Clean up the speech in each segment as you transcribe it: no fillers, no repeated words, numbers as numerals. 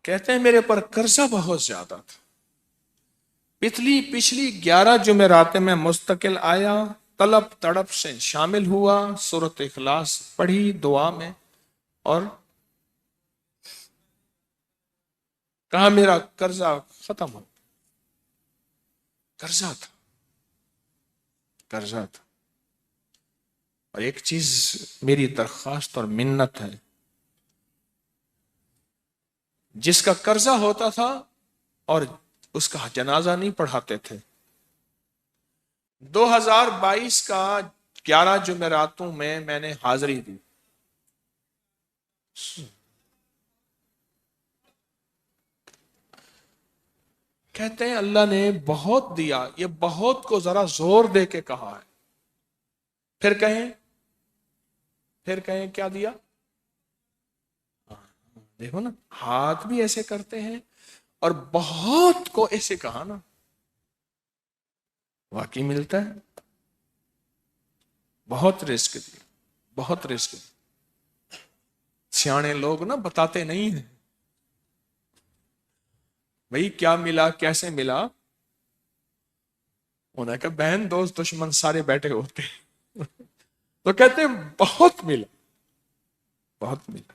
کہتے ہیں میرے پر قرضہ بہت زیادہ تھا، پچھلی 11 جمعراتیں میں مستقل آیا، طلب تڑپ سے شامل ہوا، سورۃ اخلاص پڑھی دعا میں، اور کہا میرا قرضہ ختم ہو۔ قرضہ تھا، قرضہ تھا۔ اور ایک چیز میری درخواست اور منت ہے، جس کا قرضہ ہوتا تھا اور اس کا جنازہ نہیں پڑھاتے تھے، 2022 کا 11 جمعراتوں میں نے حاضری دی۔ کہتے ہیں اللہ نے بہت دیا، یہ بہت کو ذرا زور دے کے کہا ہے، پھر کہیں کیا دیا؟ دیکھو نا، ہاتھ بھی ایسے کرتے ہیں اور بہت کو ایسے کہا نا، واقعی ملتا ہے۔ بہت رزق دیا، بہت رزق دیا۔ سیانے لوگ نا بتاتے نہیں ہیں بھئی کیا ملا، کیسے ملا، انہوں نے کہا بہن دوست دشمن سارے بیٹھے ہوتے ہیں تو کہتے ہیں بہت ملا، بہت ملا۔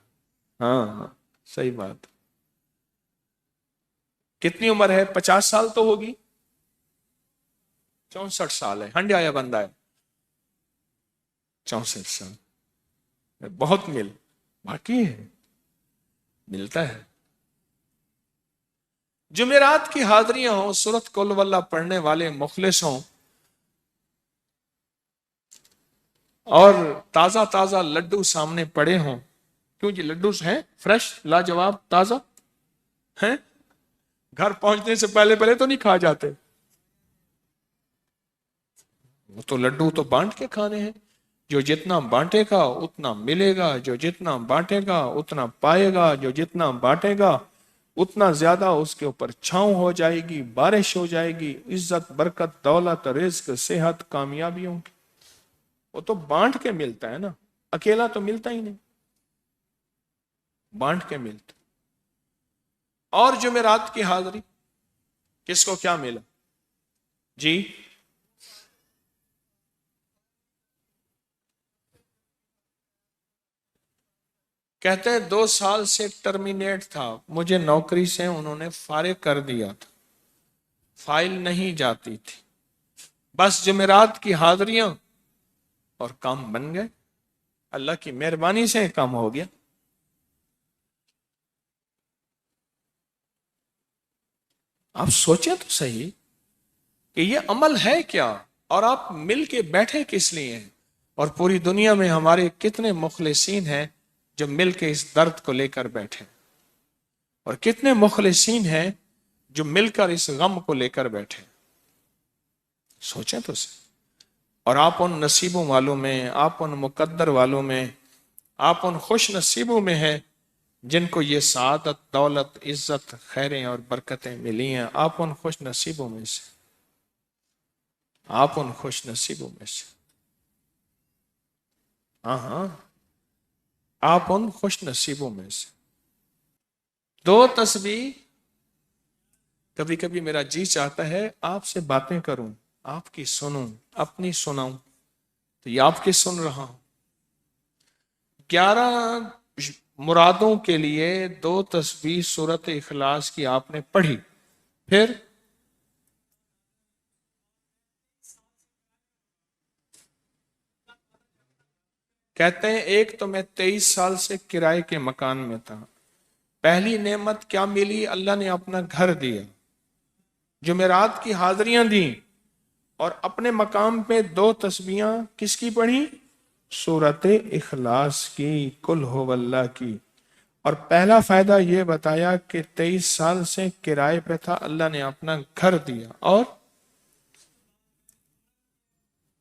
ہاں ہاں صحیح بات۔ کتنی عمر ہے؟ 50 سال تو ہوگی، 64 سال ہے، ہنڈیا یا بندہ ہے، 64 سال، بہت باقی ہے، ملتا ہے۔ جمعرات کی حاضریاں ہوں، سورۃ قل واللہ پڑھنے والے مخلص ہوں، اور تازہ تازہ لڈو سامنے پڑے ہوں، کیوں جی لڈو ہیں فریش لاجواب تازہ ہیں، گھر پہنچنے سے پہلے تو نہیں کھا جاتے، وہ تو لڈو تو بانٹ کے کھانے ہیں، جو جتنا بانٹے گا اتنا ملے گا، جو جتنا بانٹے گا اتنا پائے گا، جو جتنا بانٹے گا اتنا زیادہ اس کے اوپر چھاؤں ہو جائے گی، بارش ہو جائے گی، عزت برکت دولت رزق صحت کامیابیوں کی، وہ تو بانٹ کے ملتا ہے نا، اکیلا تو ملتا ہی نہیں، بانٹ کے ملتا۔ اور جمعرات کی حاضری کس کو کیا ملا جی؟ کہتے ہیں 2 سال سے ٹرمینیٹ تھا، مجھے نوکری سے انہوں نے فارغ کر دیا تھا، فائل نہیں جاتی تھی، بس جمعرات کی حاضریاں اور کام بن گئے، اللہ کی مہربانی سے کام ہو گیا۔ آپ سوچیں تو صحیح کہ یہ عمل ہے کیا، اور آپ مل کے بیٹھے کس لیے ہیں، اور پوری دنیا میں ہمارے کتنے مخلصین ہیں جو مل کے اس درد کو لے کر بیٹھے، اور کتنے مخلصین ہیں جو مل کر اس غم کو لے کر بیٹھے، سوچیں تو صحیح۔ اور آپ ان نصیبوں والوں میں، آپ ان مقدر والوں میں، آپ ان خوش نصیبوں میں ہیں جن کو یہ سعادت دولت عزت خیریں اور برکتیں ملی ہیں، آپ ان خوش نصیبوں میں سے، آپ ان خوش نصیبوں میں سے، ہاں ہاں آپ ان خوش نصیبوں میں سے۔ 2 تسبیح، کبھی کبھی میرا جی چاہتا ہے آپ سے باتیں کروں، آپ کی سنوں، اپنی سناؤں، تو یہ آپ کی سن رہا ہوں۔ 11 مرادوں کے لیے 2 تسبیح سورۃ اخلاص کی آپ نے پڑھی، پھر کہتے ہیں ایک تو میں 23 سال سے کرائے کے مکان میں تھا، پہلی نعمت کیا ملی؟ اللہ نے اپنا گھر دیا، جمعرات کی حاضریاں دیں، اور اپنے مقام پہ 2 تسبیحاں کس کی پڑھی؟ سورۃ اخلاص کی، قل هو اللہ کی۔ اور پہلا فائدہ یہ بتایا کہ 23 سال سے کرائے پہ تھا، اللہ نے اپنا گھر دیا، اور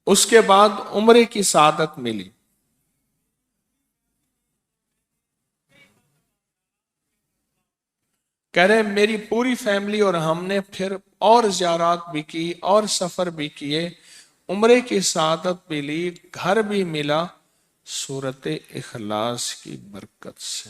اس کے بعد عمرے کی سعادت ملی۔ کہہ رہے میری پوری فیملی اور ہم نے پھر اور زیارات بھی کی اور سفر بھی کیے، عمرے کی سعادت بھی لی، گھر بھی ملا، سورۃ اخلاص کی برکت سے۔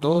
2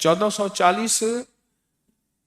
1440।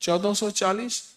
1440।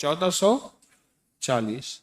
1440।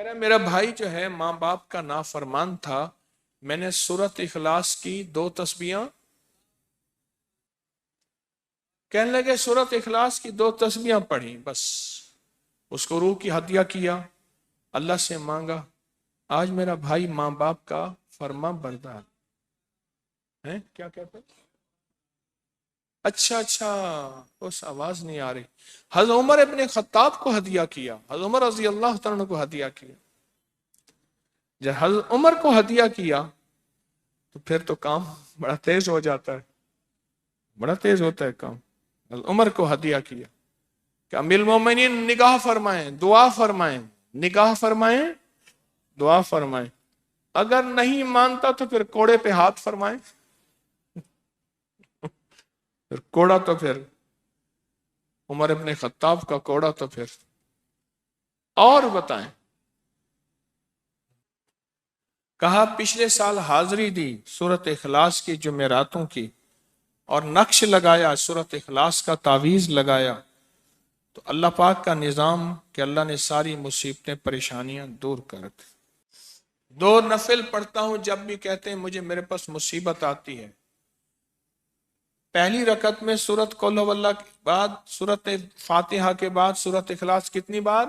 میرا بھائی جو ہے ماں باپ کا نافرمان تھا، میں نے سورت اخلاص کی 2 تسبیحاں، کہنے لگے سورت اخلاص کی 2 تسبیحاں پڑھی بس، اس کو روح کی ہدیہ کیا، اللہ سے مانگا، آج میرا بھائی ماں باپ کا فرما بردار ہے۔ کیا کہتے ہیں؟ اچھا، اس آواز نہیں آ رہی۔ حضرت عمر ابن خطاب کو ہدیہ کیا، حضرت عمر رضی اللہ تعالیٰ کو ہدیہ کیا۔ جب حضرت عمر کو ہدیہ کیا تو پھر تو کام بڑا تیز ہو جاتا ہے، بڑا تیز ہوتا ہے کام۔ حضرت عمر کو ہدیہ کیا کہ امیر المومنین نگاہ فرمائیں، دعا فرمائیں، نگاہ فرمائیں، دعا فرمائیں، اگر نہیں مانتا تو پھر کوڑے پہ ہاتھ فرمائیں، پھر کوڑا تو پھر عمر ابن خطاب کا کوڑا تو پھر اور بتائیں۔ کہا پچھلے سال حاضری دی سورت اخلاص کی جمعراتوں کی، اور نقش لگایا سورت اخلاص کا، تعویذ لگایا، تو اللہ پاک کا نظام کہ اللہ نے ساری مصیبتیں پریشانیاں دور کر دی۔ 2 نفل پڑھتا ہوں جب بھی کہتے ہیں مجھے میرے پاس مصیبت آتی ہے۔ پہلی رکعت میں سورت قل ہو اللہ کے بعد، سورت فاتحہ کے بعد سورت اخلاص کتنی بار؟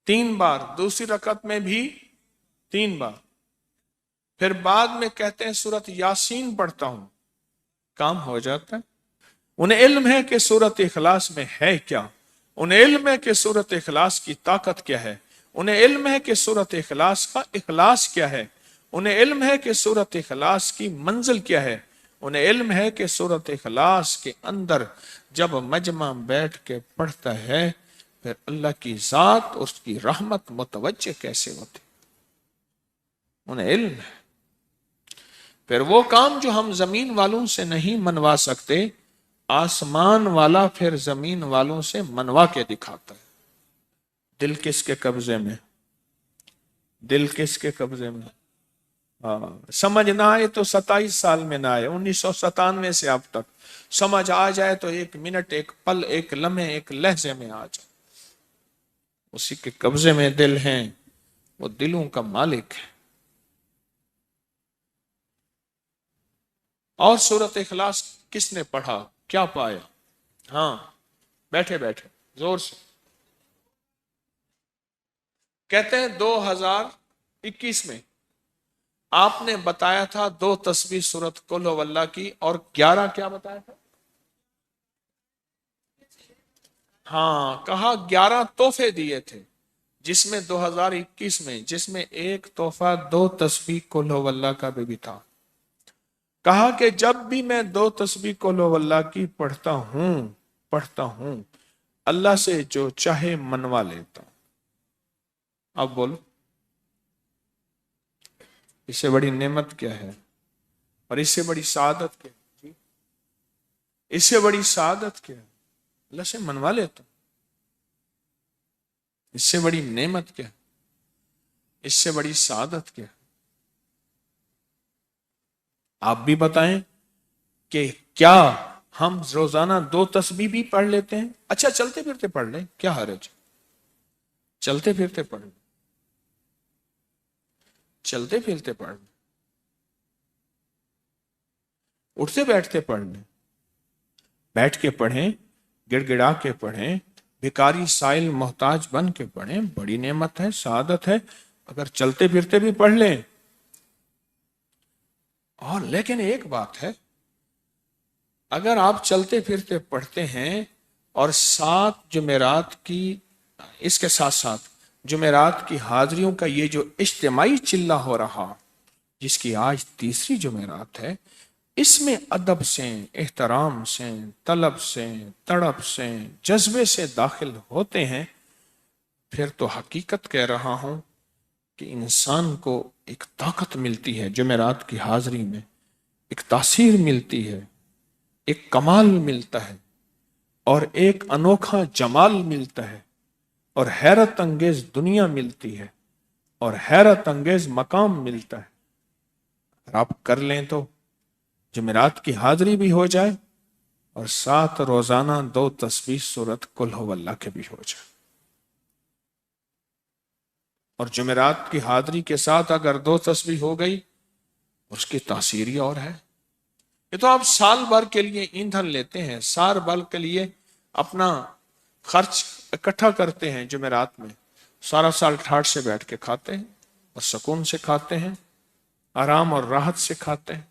3 بار۔ دوسری رکعت میں بھی 3 بار۔ پھر بعد میں کہتے ہیں سورت یاسین پڑھتا ہوں، کام ہو جاتا ہے۔ انہیں علم ہے کہ سورت اخلاص میں ہے کیا، انہیں علم ہے کہ سورت اخلاص کی طاقت کیا ہے، انہیں علم ہے کہ سورت اخلاص کا اخلاص کیا ہے، انہیں علم ہے کہ سورت اخلاص کی منزل کیا ہے، انہیں علم ہے کہ سورت اخلاص کے اندر جب مجمع بیٹھ کے پڑھتا ہے پھر اللہ کی ذات، اس کی رحمت متوجہ کیسے ہوتی، انہیں علم ہے۔ پھر وہ کام جو ہم زمین والوں سے نہیں منوا سکتے، آسمان والا پھر زمین والوں سے منوا کے دکھاتا ہے۔ دل کس کے قبضے میں؟ دل کس کے قبضے میں؟ سمجھ نہ آئے تو 27 سال میں نہ آئے، 1997 سے اب تک سمجھ آ جائے تو 1 منٹ، 1 پل، 1 لمحے، 1 لہجے میں آ جائے۔ اسی کے قبضے میں دل ہیں، وہ دلوں کا مالک ہے۔ اور سورت اخلاص کس نے پڑھا کیا پایا؟ ہاں بیٹھے بیٹھے زور سے کہتے ہیں 2021 میں آپ نے بتایا تھا 2 تسبیح سورت قل ہو اللہ کی، اور 11 کیا بتایا تھا؟ ہاں کہا 11 تحفے دیے تھے، جس میں 2021 میں جس میں ایک تحفہ 2 تسبیح قل ہو اللہ کا بھی تھا۔ کہا کہ جب بھی میں 2 تسبیح قل ہو اللہ کی پڑھتا ہوں اللہ سے جو چاہے منوا لیتا ہوں۔ اب بولو اس سے بڑی نعمت کیا ہے، اور اس سے بڑی سعادت کیا ہے؟ اس سے بڑی سعادت کیا ہے؟ اللہ سے منوا لیتا ہوں۔ اس سے بڑی نعمت کیا ہے؟ اس سے بڑی سعادت کیا ہے؟ آپ بھی بتائیں کہ کیا ہم روزانہ 2 تسبیح بھی پڑھ لیتے ہیں؟ اچھا چلتے پھرتے پڑھ لیں، کیا حرج؟ چلتے پھرتے پڑھ لیں، چلتے پھرتے پڑھ لیں، اٹھتے بیٹھتے پڑھ لیں، بیٹھ کے پڑھیں، گڑ گڑا کے پڑھیں، بھکاری سائل محتاج بن کے پڑھیں، بڑی نعمت ہے، سعادت ہے اگر چلتے پھرتے بھی پڑھ لیں۔ اور لیکن ایک بات ہے، اگر آپ چلتے پھرتے پڑھتے ہیں اور 7 جمعرات کی، اس کے ساتھ ساتھ جمعرات کی حاضریوں کا یہ جو اجتماعی چلہ ہو رہا، جس کی آج 3ری جمعرات ہے، اس میں ادب سے، احترام سے، طلب سے، تڑپ سے، جذبے سے داخل ہوتے ہیں، پھر تو حقیقت کہہ رہا ہوں کہ انسان کو ایک طاقت ملتی ہے، جمعرات کی حاضری میں ایک تاثیر ملتی ہے، ایک کمال ملتا ہے، اور ایک انوکھا جمال ملتا ہے، اور حیرت انگیز دنیا ملتی ہے، اور حیرت انگیز مقام ملتا ہے۔ اگر آپ کر لیں تو جمعرات کی حاضری بھی ہو جائے، اور ساتھ روزانہ 2 تسبیح سورت قل ہو اللہ کے بھی ہو جائے۔ اور جمعرات کی حاضری کے ساتھ اگر 2 تسبیح ہو گئی اس کی تاثیر ہی اور ہے۔ یہ تو آپ سال بھر کے لیے ایندھن لیتے ہیں، سال بھر کے لیے اپنا خرچ اکٹھا کرتے ہیں جمعرات میں، سارا سال ٹھاٹھ سے بیٹھ کے کھاتے ہیں اور سکون سے کھاتے ہیں، آرام اور راحت سے کھاتے ہیں۔